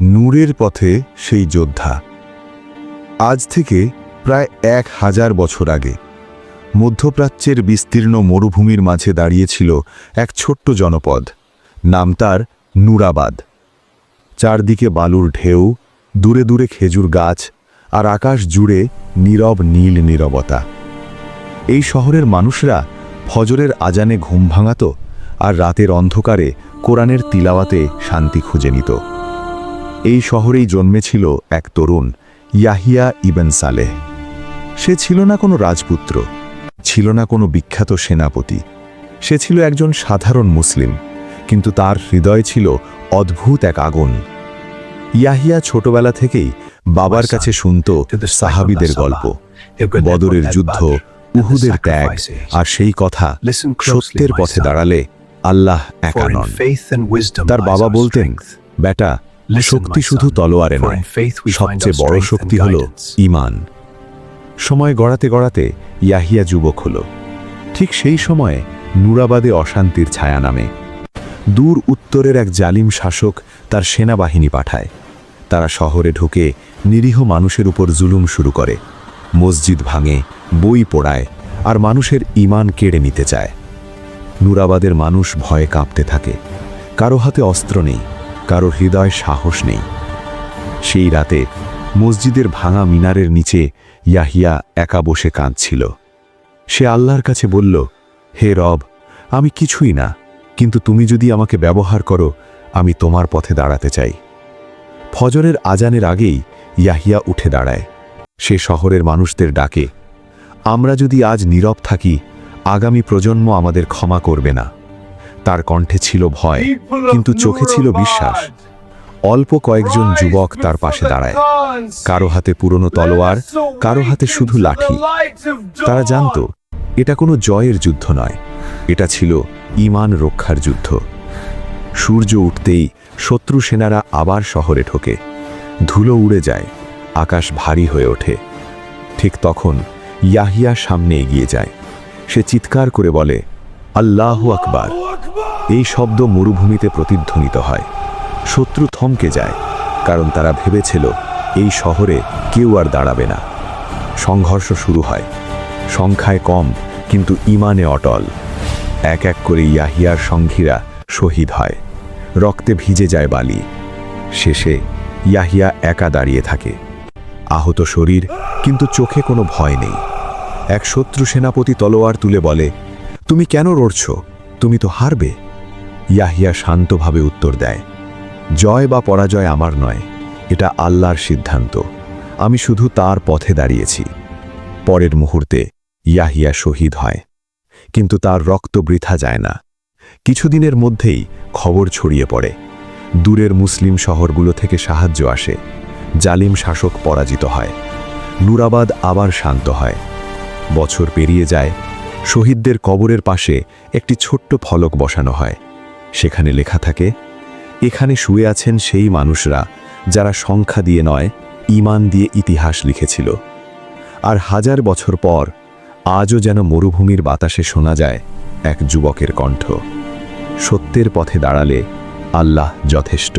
নূরের পথে সেই যোদ্ধা। আজ থেকে প্রায় 1000 বছর আগে মধ্যপ্রাচ্যের বিস্তীর্ণ মরুভূমির মাঝে দাঁড়িয়েছিল এক ছোট্ট জনপদ, নাম তার নুরাবাদ। চারদিকে বালুর ঢেউ, দূরে দূরে খেজুর গাছ, আর আকাশ জুড়ে নীরব নীল নীরবতা। এই শহরের মানুষরা ফজরের আজানে ঘুম ভাঙাত আর রাতের অন্ধকারে কোরআনের তিলাওয়াতে শান্তি খুঁজে নিত। এই শহরেই জন্মেছিল এক তরুণ, ইয়াহিয়া ইবন সালেহ। সে ছিল না কোনো রাজপুত্র, ছিল না কোনো বিখ্যাত সেনাপতি। সে ছিল একজন সাধারণ মুসলিম, কিন্তু তার হৃদয় ছিল অদ্ভুত এক আগুন। ইয়াহিয়া ছোটবেলা থেকেই বাবার কাছে শুনত সাহাবীদের গল্প, বদরের যুদ্ধ, উহুদের ত্যাগ, আর সেই কথা, সত্যের পথে দাঁড়ালে আল্লাহ একা নন। তার বাবা বলতেন, বেটা, শক্তি শুধু তলোয়ারে নয়, সবচেয়ে বড় শক্তি হল ঈমান। সময় গড়াতে গড়াতে ইয়াহিয়া যুবক হল। ঠিক সেই সময়ে নুরাবাদে অশান্তির ছায়া নামে। দূর উত্তরের এক জালিম শাসক তার সেনাবাহিনী পাঠায়। তারা শহরে ঢুকে নিরীহ মানুষের উপর জুলুম শুরু করে, মসজিদ ভাঙে, বই পোড়ায়, আর মানুষের ঈমান কেড়ে নিতে চায়। নুরাবাদের মানুষ ভয়ে কাঁপতে থাকে। কারো হাতে অস্ত্র নেই, কারো হৃদয় সাহস নেই। সেই রাতে মসজিদের ভাঙা মিনারের নিচে ইয়াহিয়া একা বসে কাঁদছিল। সে আল্লাহর কাছে বলল, হে রব, আমি কিছুই না, কিন্তু তুমি যদি আমাকে ব্যবহার করো, আমি তোমার পথে দাঁড়াতে চাই। ফজরের আজানের আগেই ইয়াহিয়া উঠে দাঁড়ায়। সে শহরের মানুষদের ডাকে, আমরা যদি আজ নীরব থাকি, আগামী প্রজন্ম আমাদের ক্ষমা করবে না। তার কণ্ঠে ছিল ভয়, কিন্তু চোখে ছিল বিশ্বাস। অল্প কয়েকজন যুবক তার পাশে দাঁড়ায়, কারো হাতে পুরনো তলোয়ার, কারো হাতে শুধু লাঠি। তারা জানত এটা কোনো জয়ের যুদ্ধ নয়, এটা ছিল ঈমান রক্ষার যুদ্ধ। সূর্য উঠতেই শত্রু সেনারা আবার শহরে ঢোকে। ধুলো উড়ে যায়, আকাশ ভারী হয়ে ওঠে। ঠিক তখন ইয়াহিয়া সামনে এগিয়ে যায়। সে চিৎকার করে বলে, আল্লাহু আকবার। এই শব্দ মরুভূমিতে প্রতিধ্বনিত হয়। শত্রু থমকে যায়, কারণ তারা ভেবেছিল এই শহরে কেউ আর দাঁড়াবে না। সংঘর্ষ শুরু হয়। সংখ্যায় কম, কিন্তু ঈমানে অটল। এক এক করে ইয়াহিয়ার সঙ্গীরা শহীদ হয়। রক্তে ভিজে যায় বালি। শেষে ইয়াহিয়া একা দাঁড়িয়ে থাকে, আহত শরীর, কিন্তু চোখে কোনো ভয় নেই। এক শত্রু সেনাপতি তলোয়ার তুলে বলে, তুমি কেন লড়ছ? তুমি তো হারবে। ইয়াহিয়া শান্তভাবে উত্তর দেয়, জয় বা পরাজয় আমার নয়, এটা আল্লাহর সিদ্ধান্ত। আমি শুধু তার পথে দাঁড়িয়েছি। পরের মুহূর্তে ইয়াহিয়া শহীদ হয়, কিন্তু তার রক্ত বৃথা যায় না। কিছুদিনের মধ্যেই খবর ছড়িয়ে পড়ে। দূরের মুসলিম শহরগুলো থেকে সাহায্য আসে। জালিম শাসক পরাজিত হয়। নুরাবাদ আবার শান্ত হয়। বছর পেরিয়ে যায়। শহীদদের কবরের পাশে একটি ছোট্ট ফলক বসানো হয়। সেখানে লেখা থাকে, এখানে শুয়ে আছেন সেই মানুষরা যারা সংখ্যা দিয়ে নয়, ঈমান দিয়ে ইতিহাস লিখেছিল। আর 1000 বছর পর আজও যেন মরুভূমির বাতাসে শোনা যায় এক যুবকের কণ্ঠ, সত্যের পথে দাঁড়ালে আল্লাহ যথেষ্ট।